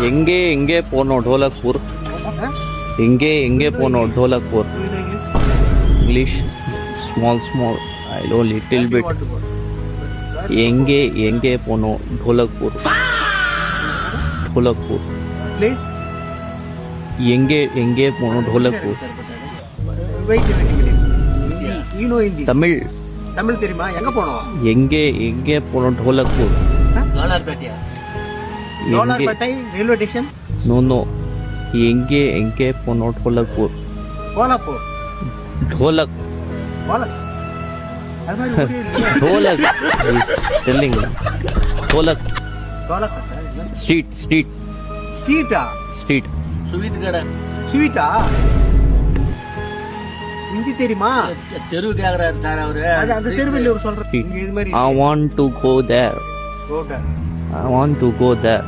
எங்கே எங்கே போனோம் ढोलकपुर எங்கே போனோம் Dholakpur English small I know little bit எங்கே போனோம் ढोलकपुर Please. எங்கே போனோம் Dholakpur Wait. You know Hindi. Tamil தெரியுமா? எங்க போனோம்? எங்கே போனோம் ढोलकपुर டாலர்பேட்டை ரயில்வே ஸ்டேஷன். நோ எங்கே போனோம் ढोलकपुर கோலாப்பூர். ढोलक அது மாதிரி ஊரே இல்லையா? ढोलक is telling ढोलक கோலாப்பூர். street ஸ்வீட் கடை ஸ்வீட்டா? ஹிந்தி தெரியுமா? தெரு கேக்குறாரு சார் அவரு. அது அந்த தெருவில் ஒரு சொல்ற street இங்க இது மாதிரி I want to go there road. I want to go there